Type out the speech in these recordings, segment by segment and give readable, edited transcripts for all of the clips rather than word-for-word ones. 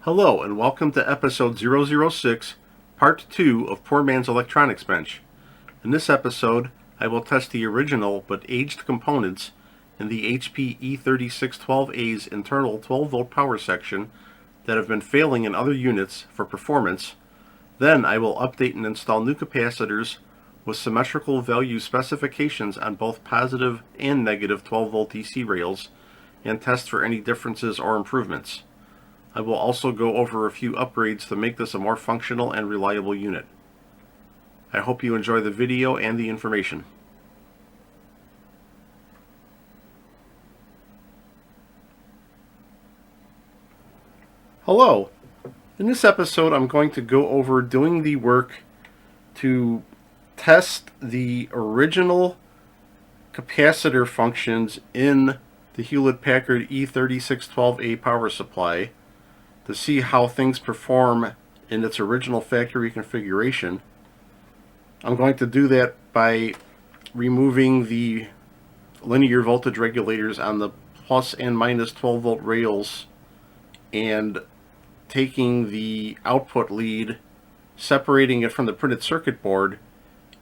Hello and welcome to episode 006, part 2 of Poor Man's Electronics Bench. In this episode, I will test the original but aged components in the HP E3612A's internal 12-volt power section that have been failing in other units for performance. Then I will update and install new capacitors with symmetrical value specifications on both positive and negative 12-volt DC rails and test for any differences or improvements. I will also go over a few upgrades to make this a more functional and reliable unit. I hope you enjoy the video and the information. Hello! In this episode I'm going to go over doing the work to test the original capacitor functions in the Hewlett-Packard E3612A power supply to see how things perform in its original factory configuration. I'm going to do that by removing the linear voltage regulators on the plus and minus 12 volt rails and taking the output lead, separating it from the printed circuit board,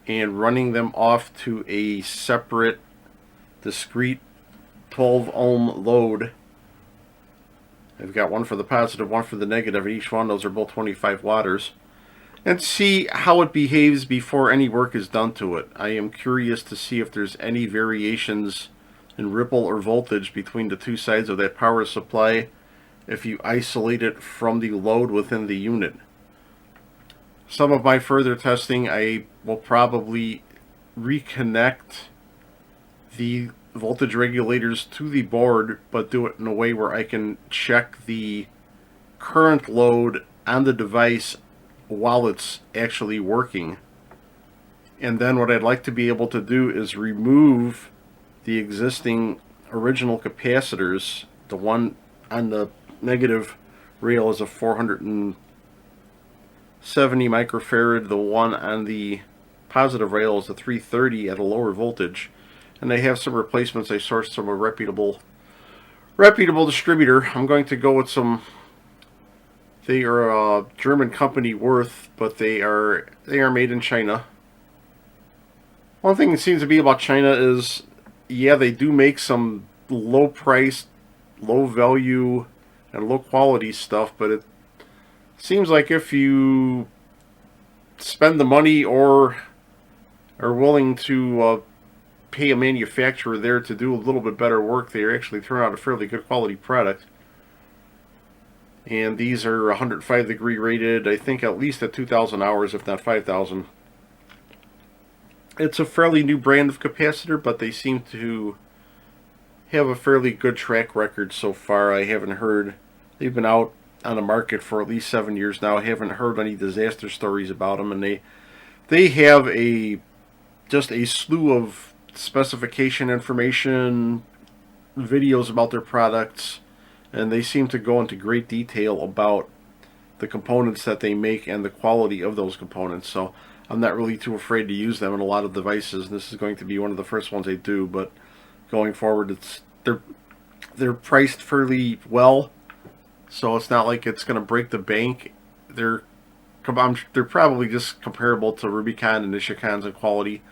and running them off to a separate discrete 12 ohm load. I've got one for the positive, one for the negative, and each one of those are both 25 watters. And see how it behaves before any work is done to it. I am curious to see if there's any variations in ripple or voltage between the two sides of that power supply if you isolate it from the load within the unit. Some of my further testing, I will probably reconnect the voltage regulators to the board, but do it in a way where I can check the current load on the device while it's actually working. And then what I'd like to be able to do is remove the existing original capacitors. The one on the negative rail is a 470 microfarad. The one on the positive rail is a 330 at a lower voltage. And I have some replacements I sourced from a reputable distributor. I'm going to go with some. They are a German company, Worth, but they are made in China. One thing that seems to be about China is, yeah, they do make some low price, low value, and low quality stuff, but it seems like if you spend the money or are willing to pay a manufacturer there to do a little bit better work, they actually turn out a fairly good quality product. And these are 105 degree rated, I think at least at 2,000 hours, if not 5,000. It's a fairly new brand of capacitor, but they seem to have a fairly good track record so far. I haven't heard, they've been out on the market for at least 7 years now. I haven't heard any disaster stories about them, and they have just a slew of specification information, videos about their products, and they seem to go into great detail about the components that they make and the quality of those components. So I'm not really too afraid to use them in a lot of devices. This is going to be one of the first ones I do, but going forward, they're priced fairly well, so it's not like it's going to break the bank. They're probably just comparable to Rubicon and Nishikons in quality.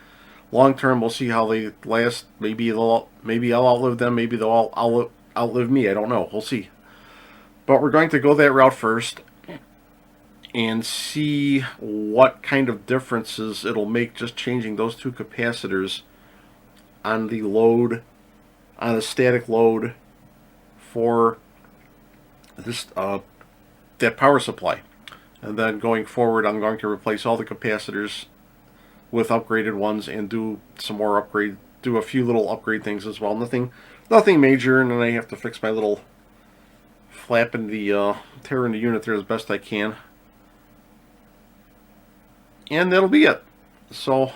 Long term, we'll see how they last. Maybe I'll outlive them. Maybe they'll outlive me. I don't know. We'll see. But we're going to go that route first and see what kind of differences it'll make just changing those two capacitors on the load, on a static load for this that power supply. And then going forward, I'm going to replace all the capacitors with upgraded ones and do a few little upgrade things as well. Nothing major, and then I have to fix my little flap in the tear in the unit there as best I can. And that'll be it. So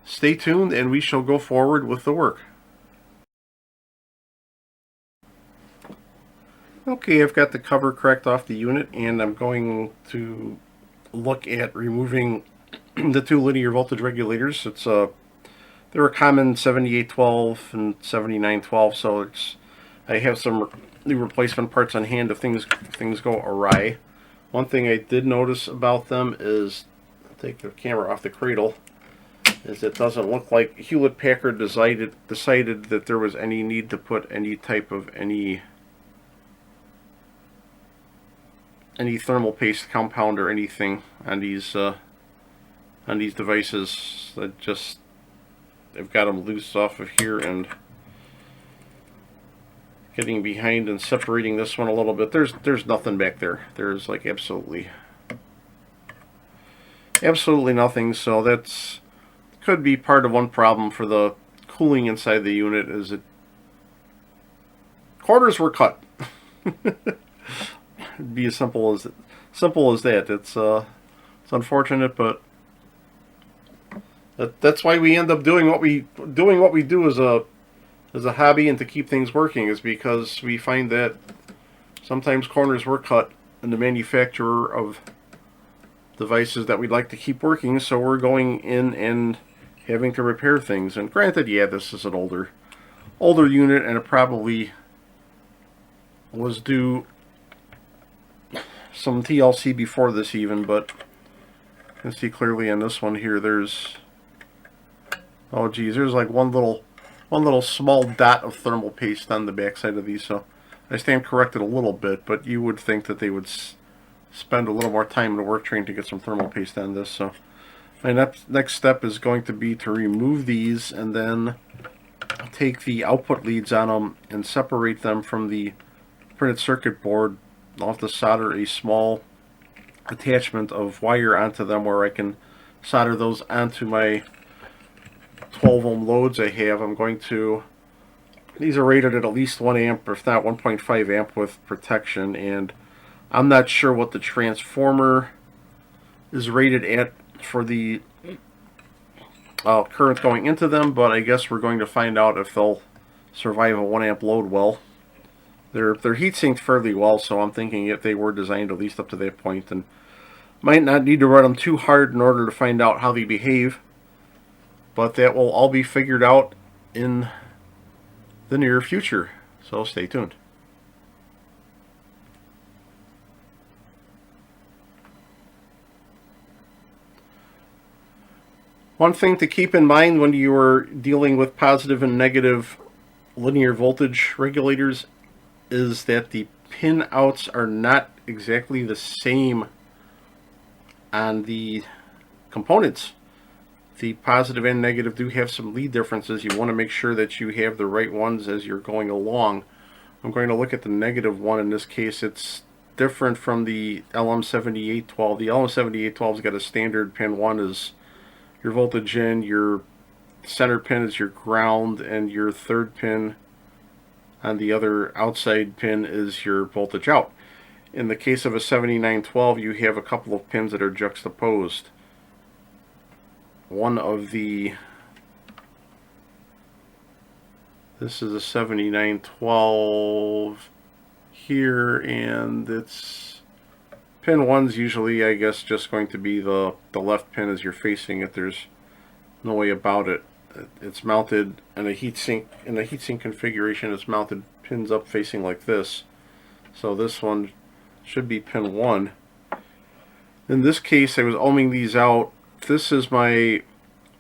stay tuned and we shall go forward with the work. Okay, I've got the cover cracked off the unit, and I'm going to look at removing the two linear voltage regulators. They're a common 7812 and 7912, so I have some new replacement parts on hand if things go awry. One thing I did notice about them is, I'll take the camera off the cradle, is it doesn't look like Hewlett Packard decided that there was any need to put any type of any thermal paste compound or anything on these devices. I've got them loose off of here and getting behind and separating this one a little bit. There's nothing back there. There's like absolutely nothing. So that's could be part of one problem for the cooling inside the unit, is it corners were cut. It'd be as simple as that. It's unfortunate, but that's why we end up doing what we do as a hobby and to keep things working, is because we find that sometimes corners were cut in the manufacturer of devices that we'd like to keep working, so we're going in and having to repair things. And granted, yeah, this is an older unit, and it probably was due some TLC before this even, but you can see clearly on this one here, there's, oh geez, there's like one little small dot of thermal paste on the backside of these. So I stand corrected a little bit, but you would think that they would spend a little more time in the work train to get some thermal paste on this. So my next step is going to be to remove these and then take the output leads on them and separate them from the printed circuit board. I'll have to solder a small attachment of wire onto them where I can solder those onto my 12 ohm loads I have. These are rated at least 1 amp, or if not 1.5 amp with protection, and I'm not sure what the transformer is rated at for the current going into them, but I guess we're going to find out if they'll survive a 1 amp load well. They're heat sinked fairly well, so I'm thinking if they were designed at least up to that point, and might not need to run them too hard in order to find out how they behave, but that will all be figured out in the near future, so stay tuned. One thing to keep in mind when you are dealing with positive and negative linear voltage regulators is that the pin outs are not exactly the same on the components. The positive and negative do have some lead differences. You want to make sure that you have the right ones as you're going along. I'm going to look at the negative one. In this case, it's different from the LM7812. The LM7812's got a standard pin. One is your voltage in, your center pin is your ground, and your third pin on the other outside pin is your voltage out. In the case of a 7912, you have a couple of pins that are juxtaposed. This is a 7912 here, and it's pin 1's usually, I guess, just going to be the left pin as you're facing it. There's no way about it. It's mounted in a heatsink configuration. It's mounted pins up facing like this. So this one should be pin 1. In this case, I was ohming these out. This is my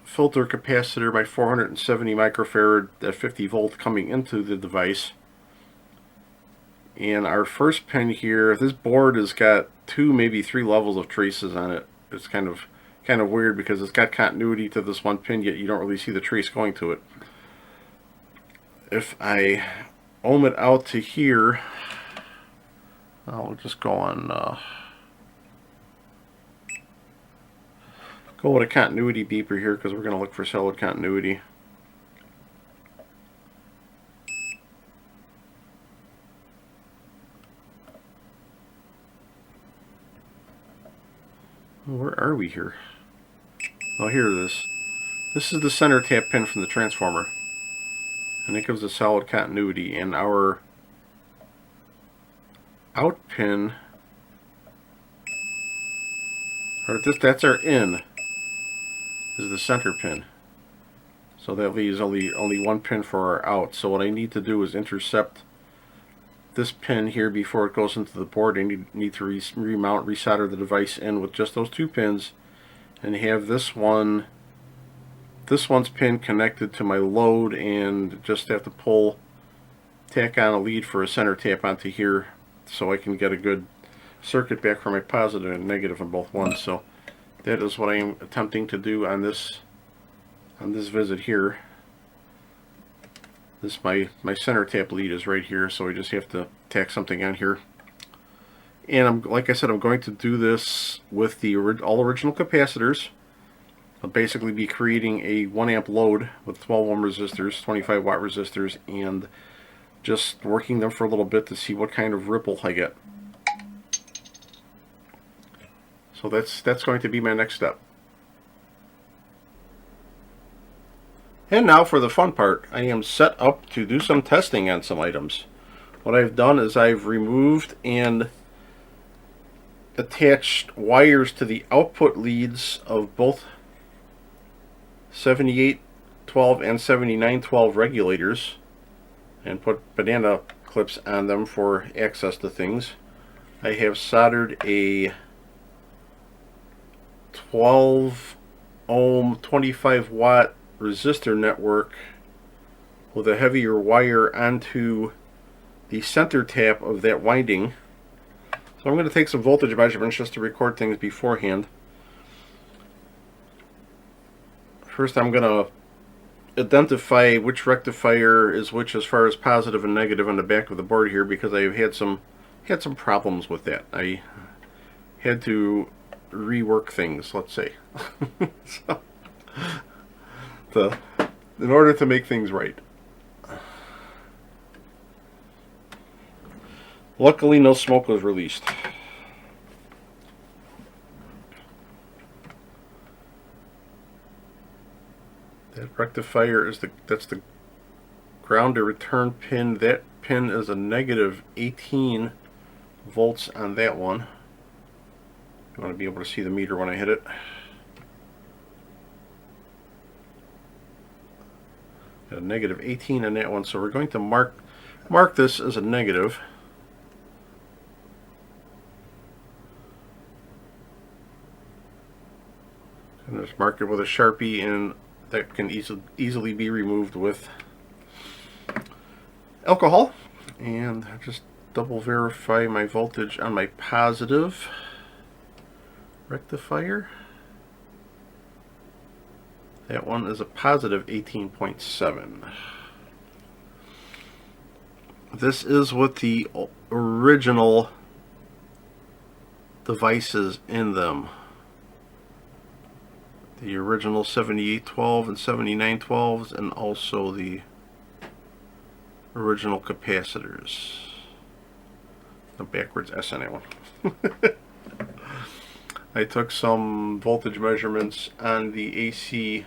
filter capacitor, my 470 microfarad at 50 volt coming into the device. And our first pin here, this board has got 2, maybe 3 levels of traces on it. It's kind of weird because it's got continuity to this one pin, yet you don't really see the trace going to it. If I ohm it out to here, I'll just go on go with a continuity beeper here because we're going to look for solid continuity. Where are we here? Oh, here it is. This is the center tap pin from the transformer, and it gives a solid continuity. And our out pin, or that's our in, is the center pin. So that leaves only one pin for our out. So what I need to do is intercept this pin here before it goes into the board. I need to remount, resolder the device in with just those 2 pins, and have this one's pin connected to my load, and just have to tack on a lead for a center tap onto here so I can get a good circuit back for my positive and negative on both ones. So that is what I am attempting to do on this visit here. This my center tap lead is right here, so I just have to tack something on here. And like I said, I'm going to do this with the all original capacitors. I'll basically be creating a 1 amp load with 12 ohm resistors, 25 watt resistors, and just working them for a little bit to see what kind of ripple I get. So that's going to be my next step. And now for the fun part. I am set up to do some testing on some items. What I've done is I've removed and attached wires to the output leads of both 7812 and 7912 regulators, and put banana clips on them for access to things. I have soldered a 12 ohm 25 watt resistor network with a heavier wire onto the center tap of that winding. So I'm going to take some voltage measurements just to record things beforehand. First I'm going to identify which rectifier is which as far as positive and negative on the back of the board here, because I've had some problems with that. I had to rework things, let's say. In order to make things right. Luckily, no smoke was released. That rectifier is that's the ground to return pin. That pin is a negative 18 volts on that one. You want to be able to see the meter when I hit it. Got a negative 18 on that one, so we're going to mark this as a negative. And just mark it with a Sharpie, and that can easily be removed with alcohol. And just double verify my voltage on my positive rectifier. That one is a positive 18.7. This is with the original devices in them. The original 7812 and 7912s, and also the original capacitors. No, backwards S on that one. I took some voltage measurements on the AC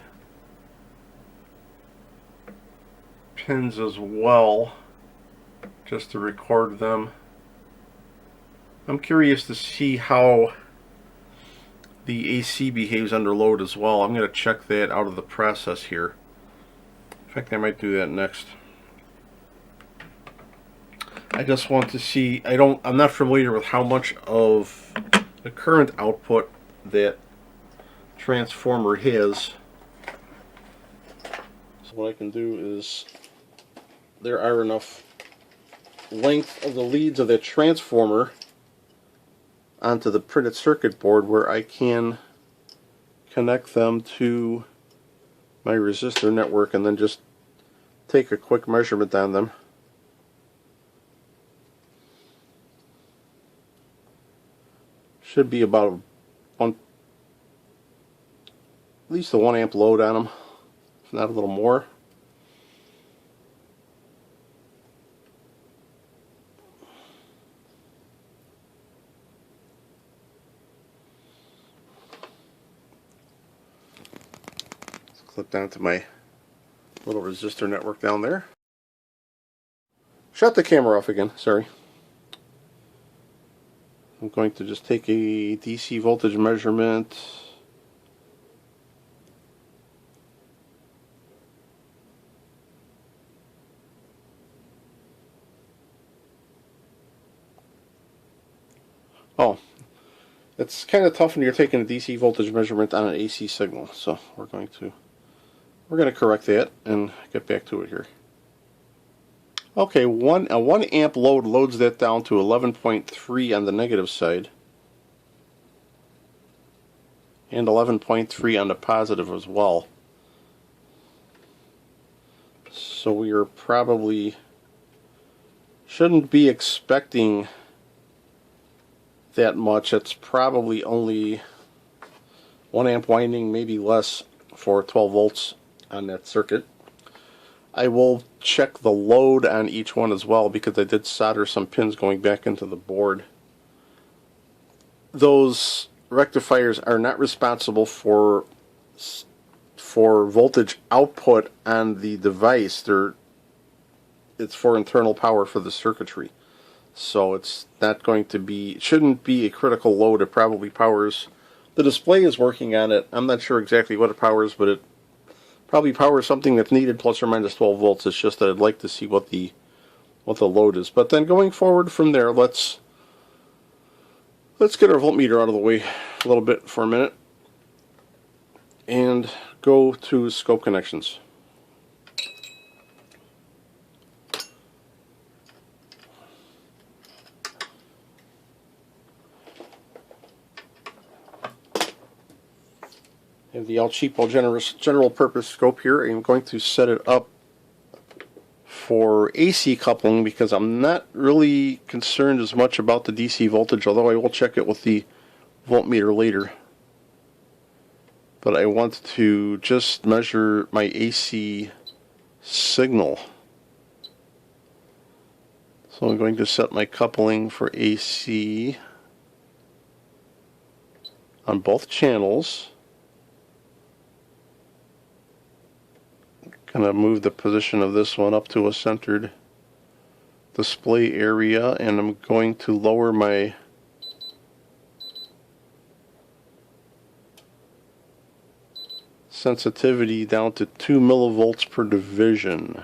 pins as well, just to record them. I'm curious to see how the AC behaves under load as well. I'm going to check that out of the process here. In fact, I might do that next. I just want to see, I'm not familiar with how much of the current output that transformer has. So what I can do is, there are enough length of the leads of that transformer onto the printed circuit board where I can connect them to my resistor network and then just take a quick measurement on them. Should be about at least a 1 amp load on them, if not a little more. Clip down to my little resistor network down there. Shut the camera off again, sorry. I'm going to just take a DC voltage measurement. Oh, it's kind of tough when you're taking a DC voltage measurement on an AC signal. So we're going to correct that and get back to it here. Okay, a 1 amp load loads that down to 11.3 on the negative side and 11.3 on the positive as well. So we are probably shouldn't be expecting that much. It's probably only 1 amp winding, maybe less, for 12 volts on that circuit. I will check the load on each one as well because I did solder some pins going back into the board. Those rectifiers are not responsible for voltage output on the device. It's for internal power for the circuitry. So it's not going to be, shouldn't be a critical load. It probably powers, the display is working on it. I'm not sure exactly what it powers, but it probably powers something that's needed plus or minus 12 volts. It's just that I'd like to see what the load is. But then going forward from there, let's get our voltmeter out of the way a little bit for a minute and go to scope connections. I have the El Cheapo general purpose scope here. I'm going to set it up for AC coupling because I'm not really concerned as much about the DC voltage, although I will check it with the voltmeter later. But I want to just measure my AC signal. So I'm going to set my coupling for AC on both channels. Kind of move the position of this one up to a centered display area, and I'm going to lower my sensitivity down to 2 millivolts per division.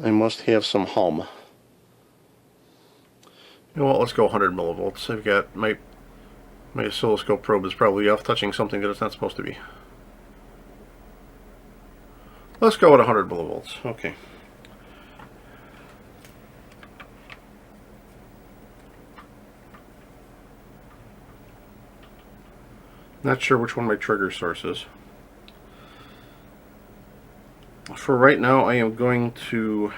I must have some hum. You know what, let's go 100 millivolts. I've got my oscilloscope probe is probably off touching something that it's not supposed to be. Let's go at 100 millivolts. Okay. Not sure which one my trigger source is. For right now, I am going to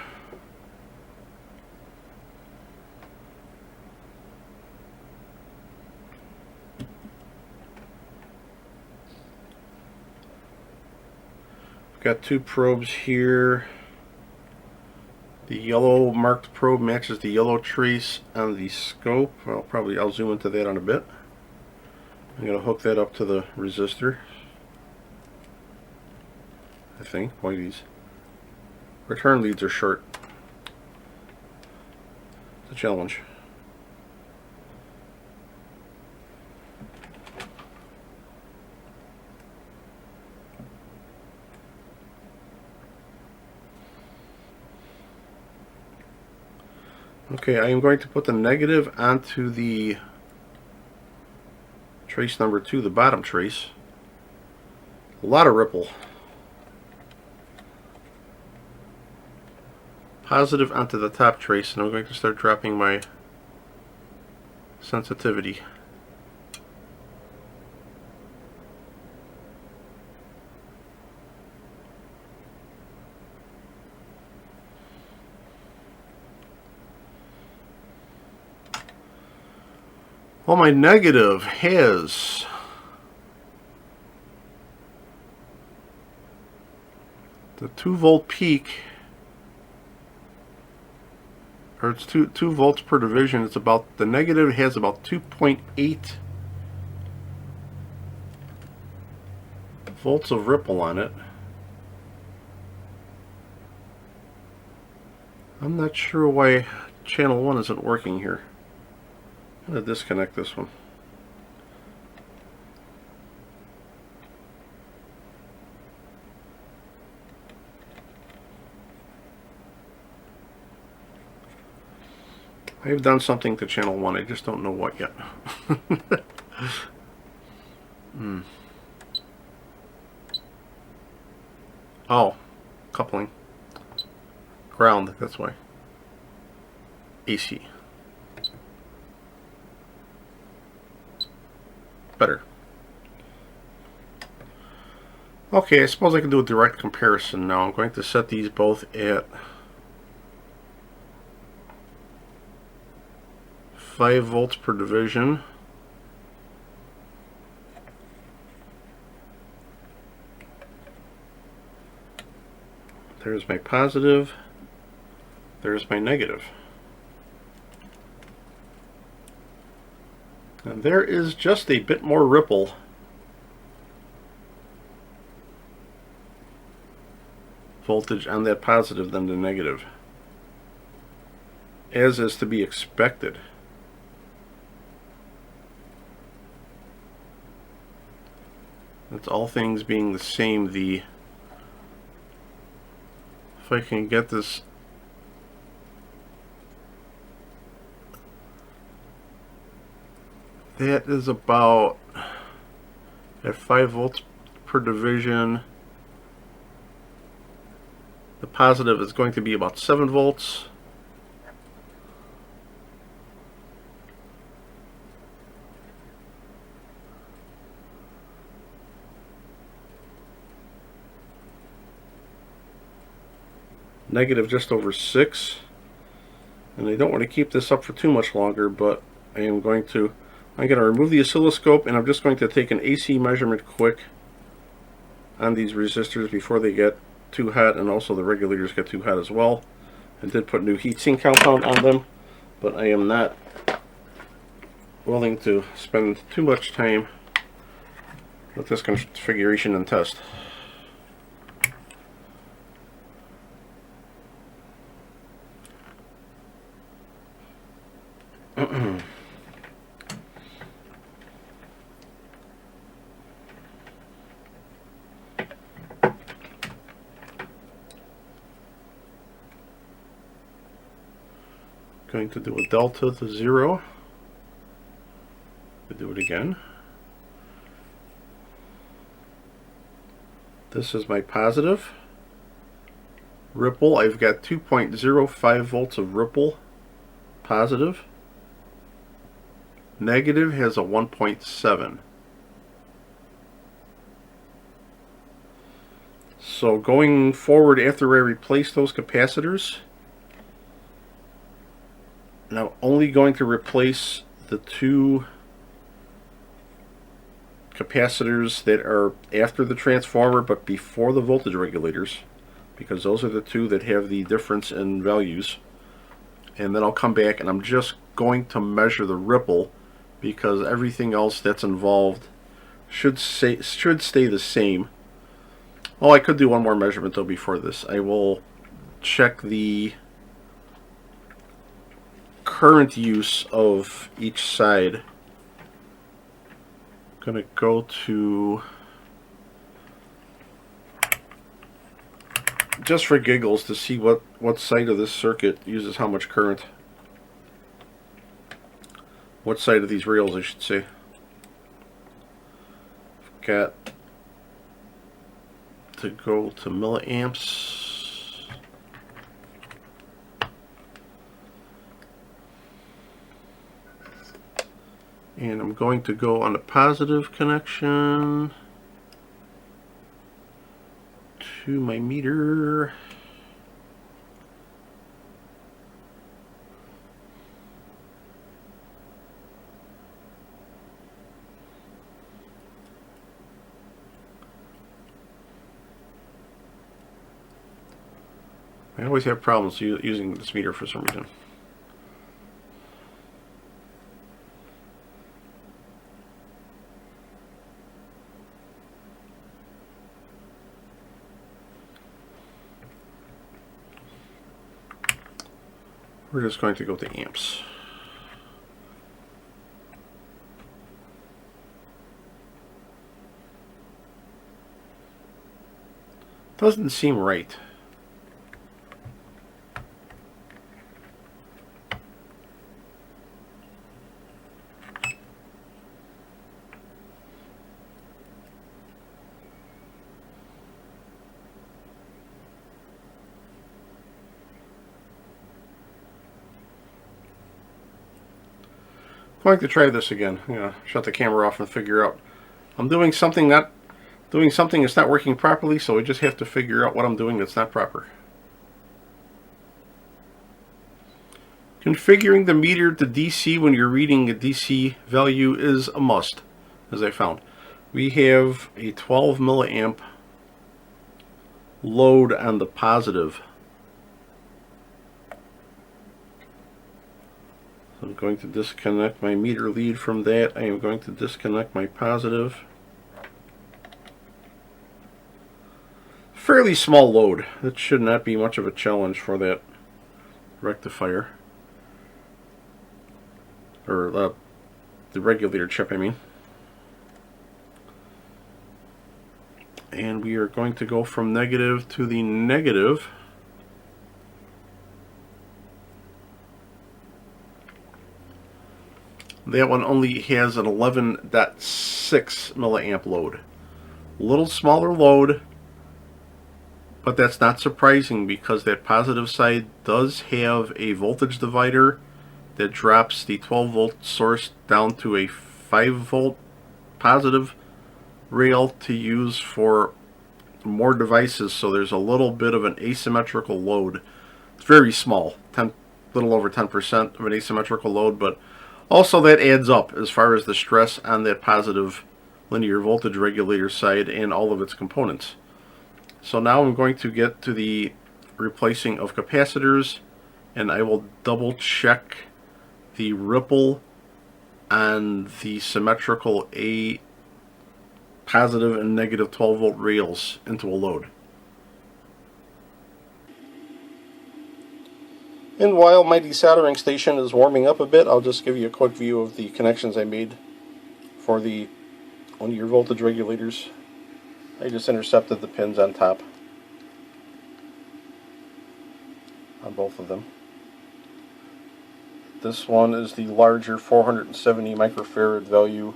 got two probes here. The yellow marked probe matches the yellow trace on the scope. I'll zoom into that in a bit. I'm going to hook that up to the resistor. I think. Boy, these return leads are short. It's a challenge. Okay, I am going to put the negative onto the trace number 2, the bottom trace. A lot of ripple. Positive onto the top trace, and I'm going to start dropping my sensitivity. Well, my negative has the 2 volt peak, or it's 2 volts per division. It's about, the negative has about 2.8 volts of ripple on it. I'm not sure why channel 1 isn't working here. I'm going to disconnect this one. I have done something to channel 1, I just don't know what yet. Oh, coupling. Ground, that's why. AC. Better. Okay, I suppose I can do a direct comparison now. I'm going to set these both at 5 volts per division. There's my positive. There's my negative. And there is just a bit more ripple voltage on that positive than the negative, as is to be expected. That's all things being the same. If I can get this that is about at 5 volts per division. The positive is going to be about 7 volts. Negative just over 6. And I don't want to keep this up for too much longer, but I'm going to remove the oscilloscope, and I'm just going to take an AC measurement quick on these resistors before they get too hot, and also the regulators get too hot as well. I did put new heatsink compound on them, but I am not willing to spend too much time with this configuration and test. Going to do a delta to 0. We'll do it again. This is my positive. Ripple, I've got 2.05 volts of ripple positive. Negative has a 1.7. So going forward, after I replace those capacitors, and I'm only going to replace the 2 capacitors that are after the transformer but before the voltage regulators, because those are the 2 that have the difference in values. And then I'll come back and I'm just going to measure the ripple, because everything else that's involved should stay the same. Oh, I could do one more measurement though before this. I will check the current use of each side. I'm going to go to, just for giggles, to see what side of this circuit uses how much current. What side of these rails, I should say. I've got to go to milliamps. And I'm going to go on the positive connection to my meter. I always have problems using this meter for some reason. We're just going to go to amps. Doesn't seem right. Going to try this again. Shut the camera off and figure out. I'm doing something that's not working properly, so we just have to figure out what I'm doing that's not proper. Configuring the meter to DC when you're reading a DC value is a must, as I found. We have a 12 milliamp load on the positive. I'm going to disconnect my meter lead from that. I am going to disconnect my positive. Fairly small load. That should not be much of a challenge for that rectifier. Or the regulator chip, I mean. And we are going to go from negative to the negative. That one only has an 11.6 milliamp load. A little smaller load, but that's not surprising because that positive side does have a voltage divider that drops the 12 volt source down to a 5 volt positive rail to use for more devices, so there's a little bit of an asymmetrical load. It's very small, little over 10% of an asymmetrical load, but also that adds up as far as the stress on that positive linear voltage regulator side and all of its components. So now I'm going to get to the replacing of capacitors, and I will double check the ripple on the symmetrical A positive and negative 12 volt rails into a load. And while my desoldering station is warming up a bit, I'll just give you a quick view of the connections I made for the linear voltage regulators. I just intercepted the pins on top on both of them. This one is the larger 470 microfarad value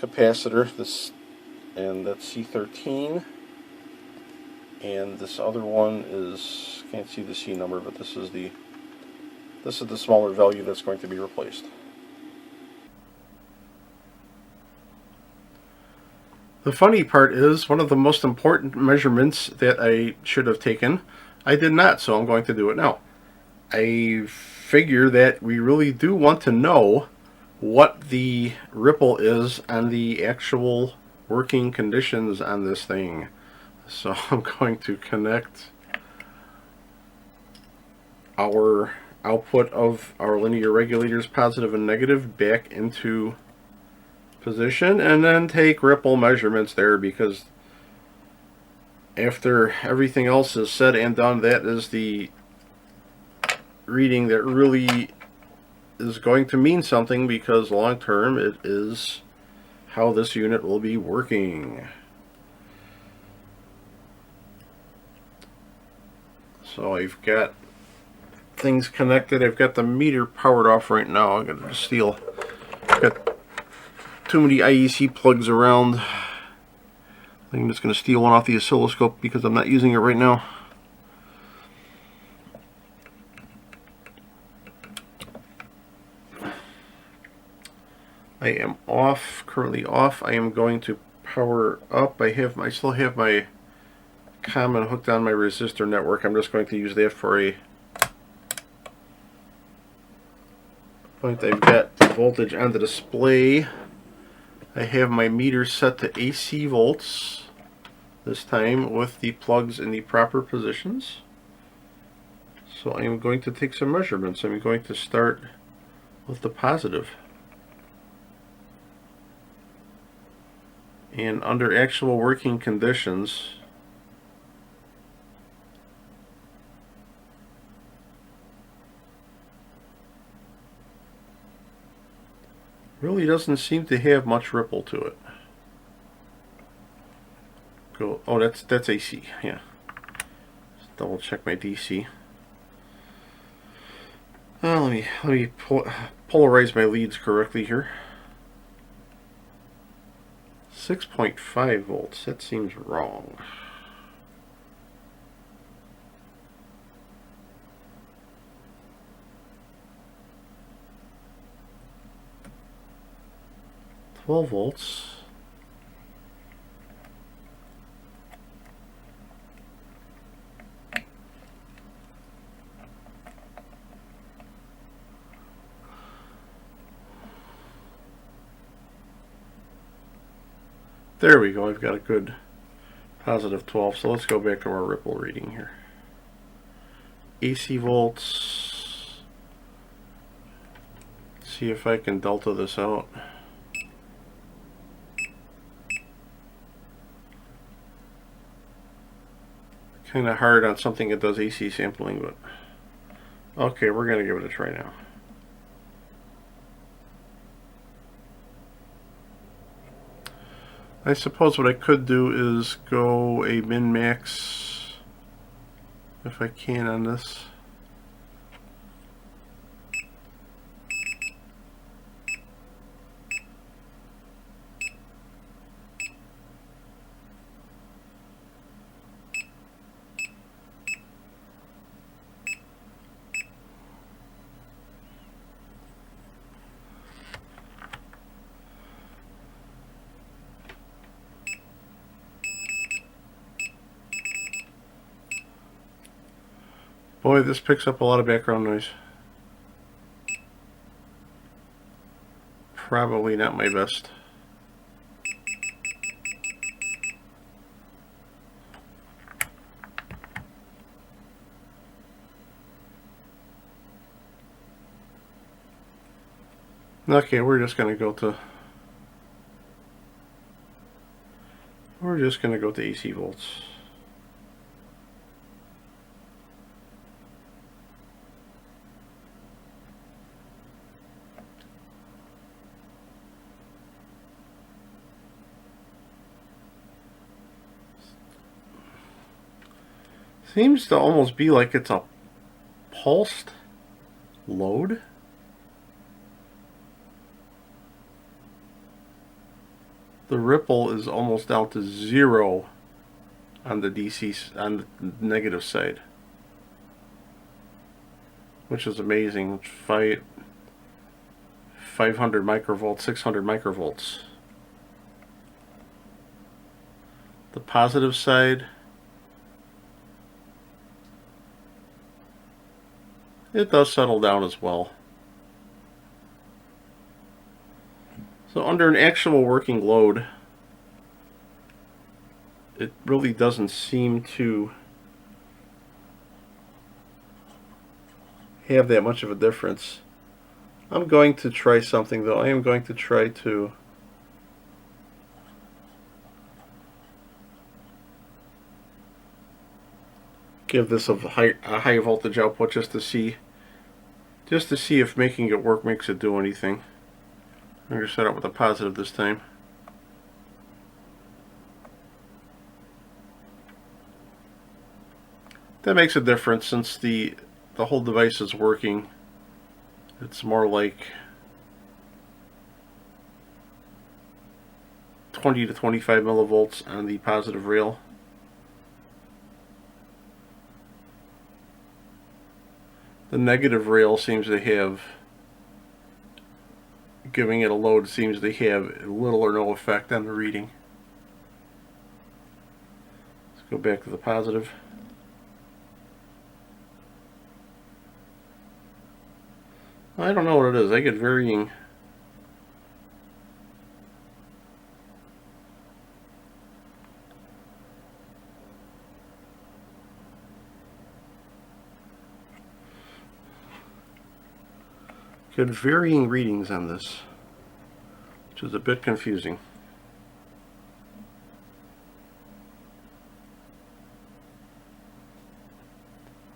capacitor, and that's C13. And this other one is, can't see the C number, but this is the smaller value that's going to be replaced. The funny part is, one of the most important measurements that I should have taken, I did not, so I'm going to do it now. I figure that we really do want to know what the ripple is on the actual working conditions on this thing. So I'm going to connect our output of our linear regulators, positive and negative, back into position, and then take ripple measurements there, because after everything else is said and done, that is the reading that really is going to mean something, because long term it is how this unit will be working. So I've got things connected. I've got the meter powered off right now. I've got to steal. I've got too many IEC plugs around. I think I'm just going to steal one off the oscilloscope because I'm not using it right now. I am off, currently off. I am going to power up. I still have my common hooked on my resistor network. I'm just going to use that for a point. I've got the voltage on the display. I have my meter set to AC volts this time with the plugs in the proper positions. So I am going to take some measurements. I'm going to start with the positive. And under actual working conditions, really doesn't seem to have much ripple to it. Go. Oh, that's AC. Yeah. Just double check my DC. Let me polarize my leads correctly here. 6.5 volts. That seems wrong. 12 volts. There we go, I've got a good positive 12. So let's go back to our ripple reading here. AC volts. See if I can delta this out. Kind of hard on something that does AC sampling, but okay, we're going to give it a try now. I suppose what I could do is go a min-max if I can on this. Boy, this picks up a lot of background noise. Probably not my best. Okay, we're just going to go to AC volts. Seems to almost be like it's a pulsed load. The ripple is almost down to 0 on the DC, on the negative side, which is amazing. 500 microvolts, 600 microvolts. The positive side, it does settle down as well. So under an actual working load, it really doesn't seem to have that much of a difference. I'm going to try something though. I am going to try to give this a high voltage output just to see if making it work makes it do anything. I'm going to set up with a positive this time. That makes a difference since the whole device is working. It's more like 20 to 25 millivolts on the positive rail. The negative rail seems to have, giving it a load seems to have little or no effect on the reading. Let's go back to the positive. I don't know what it is. I get varying. Get varying readings on this, which is a bit confusing.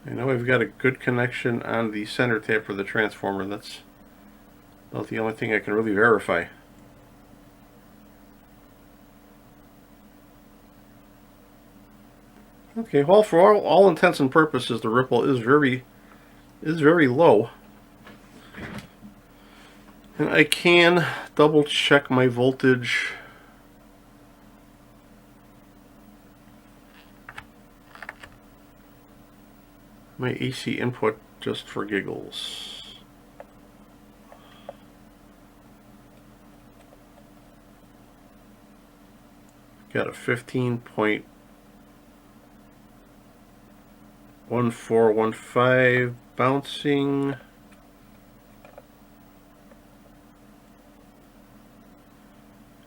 I know I've got a good connection on the center tap for the transformer. That's about the only thing I can really verify. Okay, well, for all intents and purposes, the ripple is very low. And I can double check my voltage. My AC input just for giggles. Got a 15.1415 bouncing.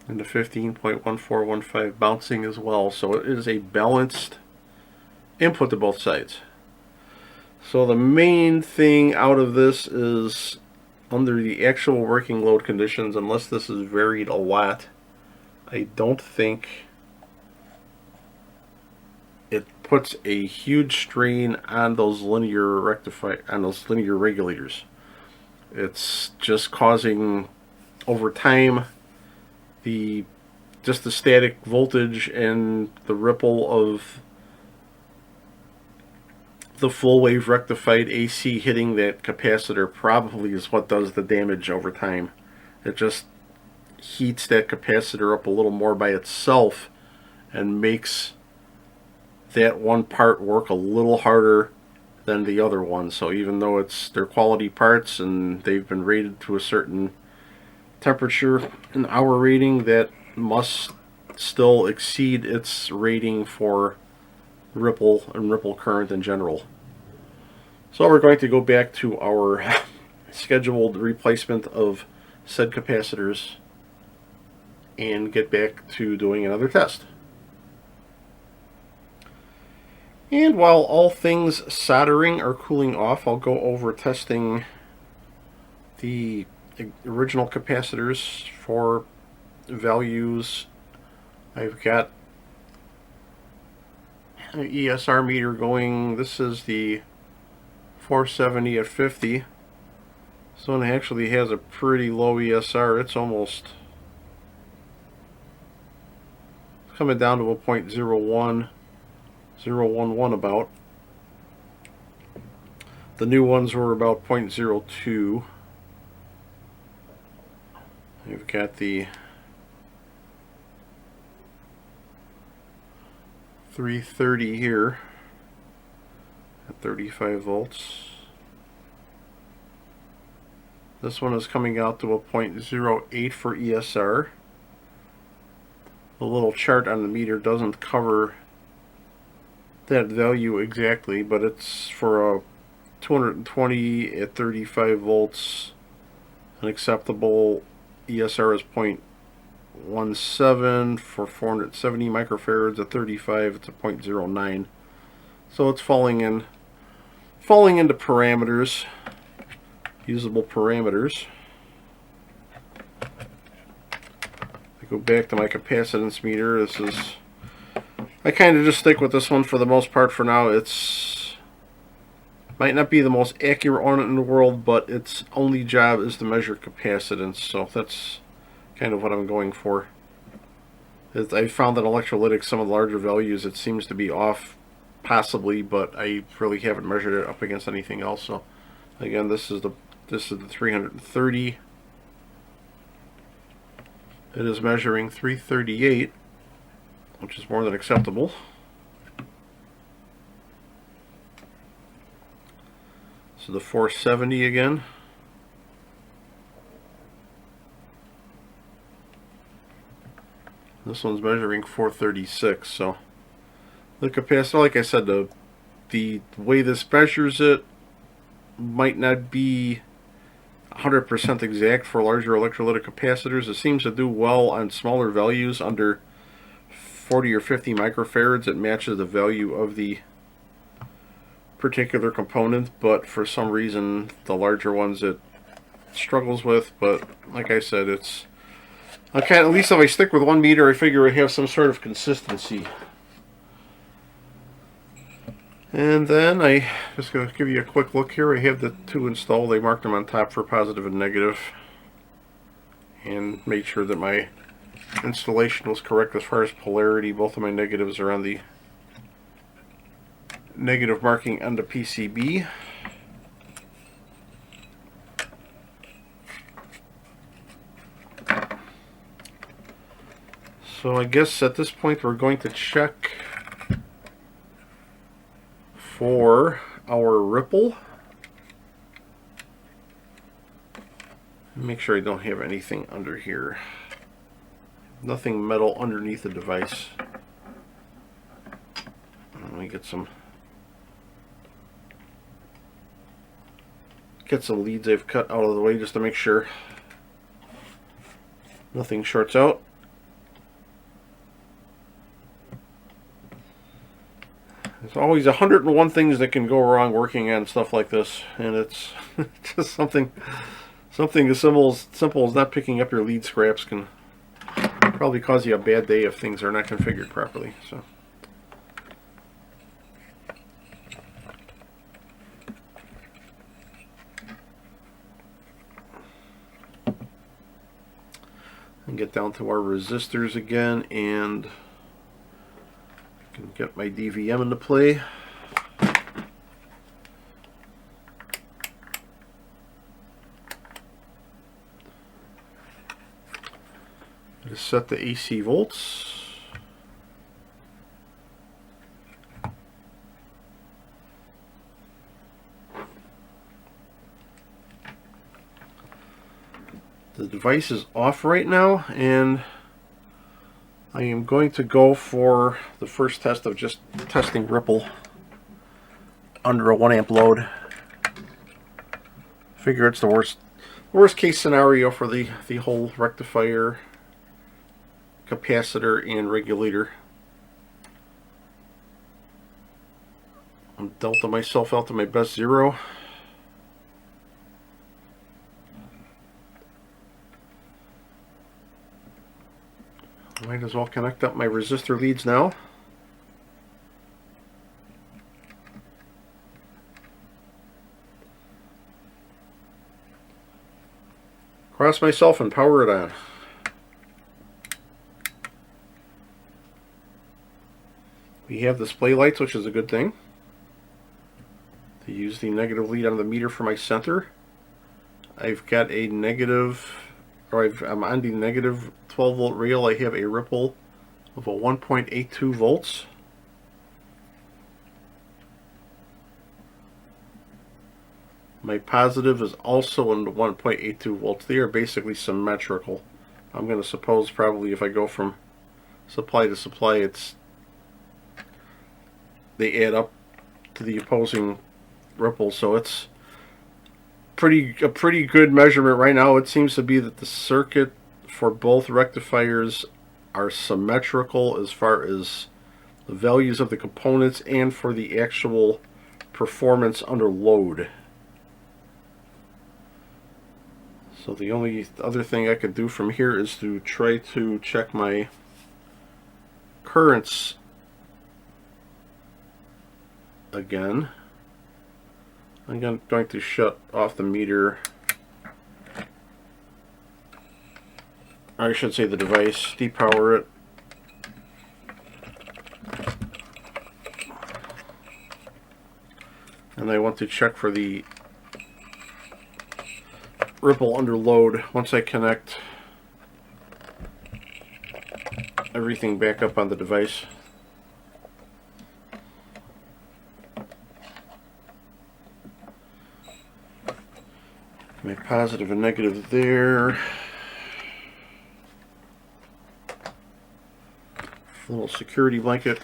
And the 15.1415 bouncing as well. So it is a balanced input to both sides. So the main thing out of this is, under the actual working load conditions, unless this is varied a lot, I don't think it puts a huge strain on those linear regulators. It's just causing, over time, just the static voltage and the ripple of the full wave rectified AC hitting that capacitor probably is what does the damage over time. It just heats that capacitor up a little more by itself and makes that one part work a little harder than the other one. So even though they're quality parts and they've been rated to a certain temperature and hour rating, that must still exceed its rating for ripple and ripple current in general. So we're going to go back to our scheduled replacement of said capacitors and get back to doing another test. And while all things soldering are cooling off, I'll go over testing the original capacitors for values. I've got an ESR meter going. This is the 470 at 50. So it actually has a pretty low ESR. It's almost coming down to a 0.01011 about. The new ones were about 0.02. You've got the 330 here at 35 volts. This one is coming out to a 0.08 for ESR. The little chart on the meter doesn't cover that value exactly, but it's for a 220 at 35 volts. An acceptable ESR is 0.17. For 470 microfarads at 35, it's a 0.09. So it's falling into parameters, usable parameters. I go back to my capacitance meter. I kind of just stick with this one for the most part for now. It's might not be the most accurate one in the world, but its only job is to measure capacitance, so that's kind of what I'm going for. I found that electrolytics, some of the larger values, it seems to be off, possibly, but I really haven't measured it up against anything else. So again, this is the 330. It is measuring 338, which is more than acceptable. So the 470 again. This one's measuring 436. So the capacitor, like I said, the way this measures it might not be 100% exact for larger electrolytic capacitors. It seems to do well on smaller values under 40 or 50 microfarads. It matches the value of the particular component, but for some reason the larger ones it struggles with. But like I said, it's okay. At least if I stick with one meter, I figure I have some sort of consistency. And then I just going to give you a quick look here. I have the two installed. I marked them on top for positive and negative, and made sure that my installation was correct as far as polarity. Both of my negatives are on the negative marking on the PCB. So I guess at this point we're going to check for our ripple. Make sure I don't have anything under here. nothing metal underneath the device. Let me get some leads I've cut out of the way just to make sure nothing shorts out. There's always 101 things that can go wrong working on stuff like this, and it's just something as simple as not picking up your lead scraps can probably cause you a bad day if things are not configured properly. So. And get down to our resistors again, and I can get my DVM into play. Just set the AC volts. The device is off right now, and I am going to go for the first test of just testing ripple under a 1 amp load. Figure it's the worst case scenario for the whole rectifier, capacitor, and regulator. I'm delta myself out to my best 0. Might as well connect up my resistor leads now. Cross myself and power it on. We have display lights, which is a good thing. To use the negative lead on the meter for my center, I've got a negative, or I'm on the negative 12 volt rail. I have a ripple of a 1.82 volts. My positive is also in the 1.82 volts. They are basically symmetrical. I'm going to suppose probably if I go from supply to supply, they add up to the opposing ripples. So it's a pretty good measurement right now. It seems to be that the circuit for both rectifiers are symmetrical as far as the values of the components and for the actual performance under load. So the only other thing I could do from here is to try to check my currents again. I'm going to shut off the meter, or I should say the device, depower it. And I want to check for the ripple under load once I connect everything back up on the device. My positive and negative there. A little security blanket.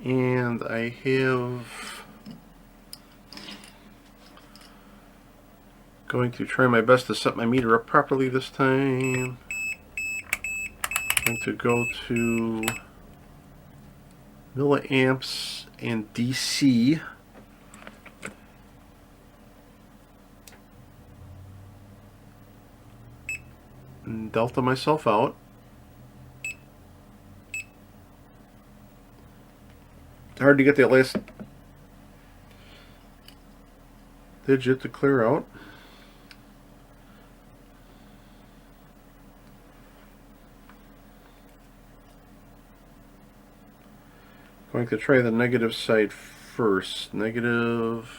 And I have going to try my best to set my meter up properly this time. I'm going to go to milliamps and DC. And delta myself out. Hard to get that last digit to clear out. Going to try the negative side first. Negative.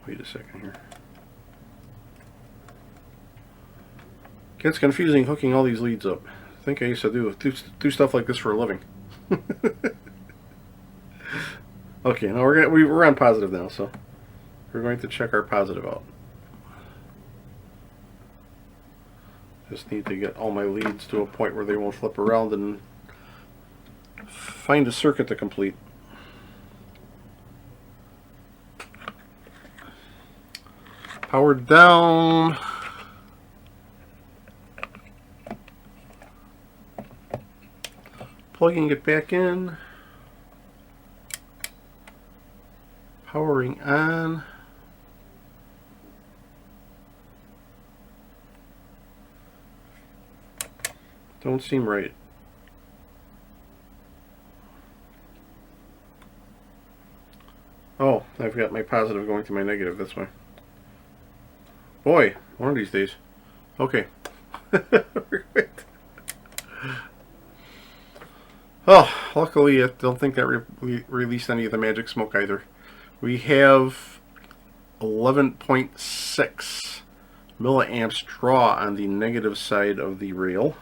Wait a second here. Gets confusing hooking all these leads up. I think I used to do stuff like this for a living. Okay, now we're on positive now, so we're going to check our positive out. Just need to get all my leads to a point where they won't flip around and find a circuit to complete. Powered down. Plugging it back in. Powering on. Don't seem right. Oh, I've got my positive going to my negative this way. Boy, one of these days. Okay. Oh, luckily I don't think that released any of the magic smoke either. We have 11.6 milliamps draw on the negative side of the rail.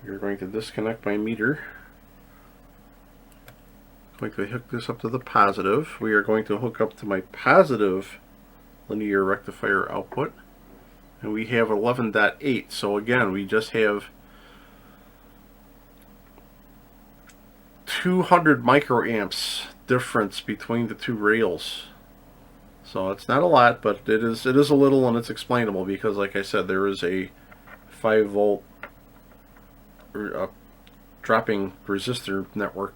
We're going to disconnect my meter. I'm going to hook this up to the positive. We are going to hook up to my positive linear rectifier output. And we have 11.8. So again, we just have 200 microamps difference between the two rails. So it's not a lot, but it is a little, and it's explainable because, like I said, there is a 5 volt dropping resistor network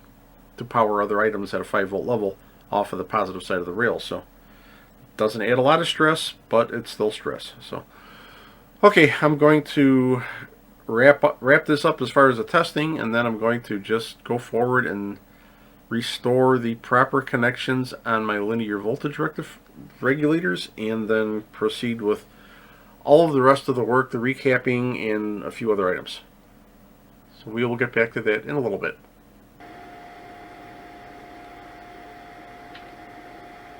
to power other items at a 5 volt level off of the positive side of the rail. So it doesn't add a lot of stress, but it's still stress. So okay, I'm going to wrap this up as far as the testing, and then I'm going to just go forward and restore the proper connections on my linear voltage regulators, and then proceed with all of the rest of the work, the recapping, and a few other items. So we will get back to that in a little bit.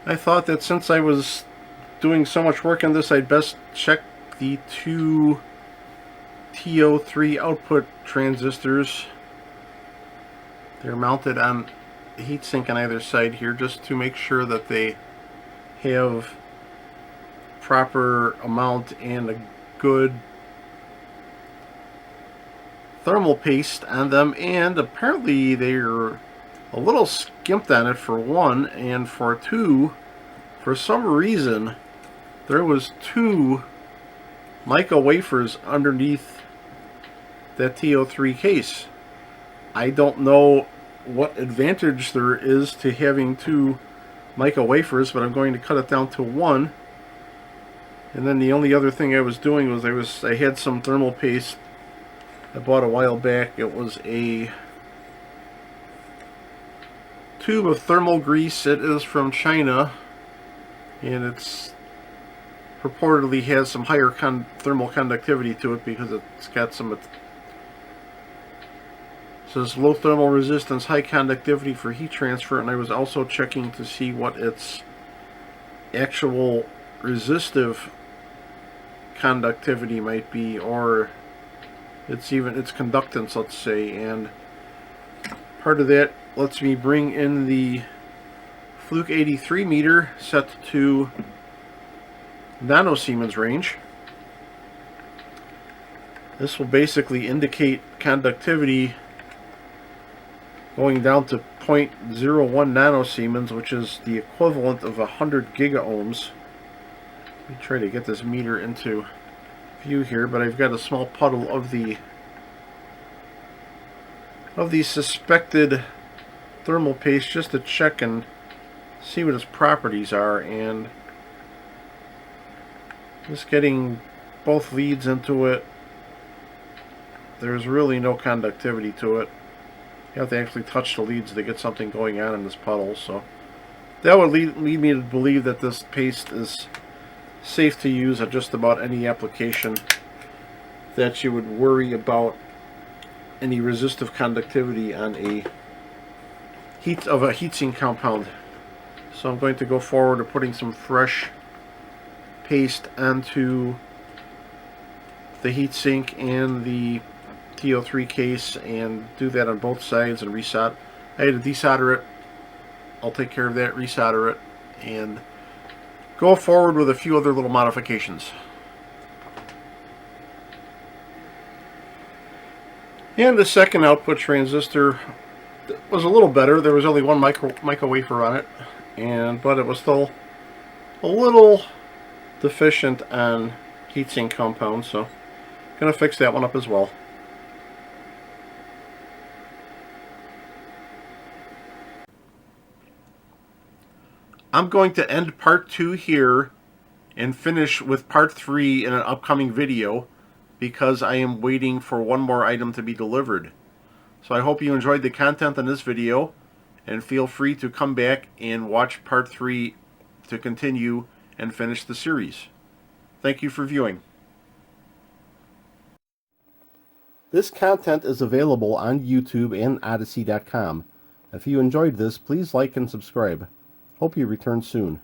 I thought that since I was doing so much work on this, I'd best check the two TO3 output transistors. They're mounted on the heatsink on either side here, just to make sure that they have proper amount and a good thermal paste on them. And apparently they're a little skimped on it, for one, and for two, for some reason there was 2 mica wafers underneath that TO3 case. I don't know what advantage there is to having 2 mica wafers, but I'm going to cut it down to 1. And then the only other thing I was doing was I had some thermal paste I bought a while back. It was a tube of thermal grease. It is from China, and it's purportedly has some higher thermal conductivity to it because it's got some. It says low thermal resistance, high conductivity for heat transfer, and I was also checking to see what its actual resistive conductivity might be, or its conductance, let's say. And part of that lets me bring in the Fluke 83 meter set to nanosiemens range. This will basically indicate conductivity going down to 0.01 nanosiemens, which is the equivalent of 100 gigaohms. Let me try to get this meter into view here, but I've got a small puddle of the suspected thermal paste just to check and see what its properties are. And just getting both leads into it, there's really no conductivity to it. You have to actually touch the leads to get something going on in this puddle. So that would lead me to believe that this paste is safe to use at just about any application that you would worry about any resistive conductivity on a heatsink compound. So I'm going to go forward to putting some fresh paste onto the heatsink and the TO3 case, and do that on both sides and resolder. I had to desolder it. I'll take care of that, resolder it, and go forward with a few other little modifications. And the second output transistor was a little better. There was only one mica wafer on it, but it was still a little deficient on heatsink compound, so gonna fix that one up as well. I'm going to end part 2 here and finish with part 3 in an upcoming video, because I am waiting for one more item to be delivered. So I hope you enjoyed the content in this video, and feel free to come back and watch part 3 to continue and finish the series. Thank you for viewing. This content is available on YouTube and Odyssey.com. If you enjoyed this, please like and subscribe. Hope you return soon.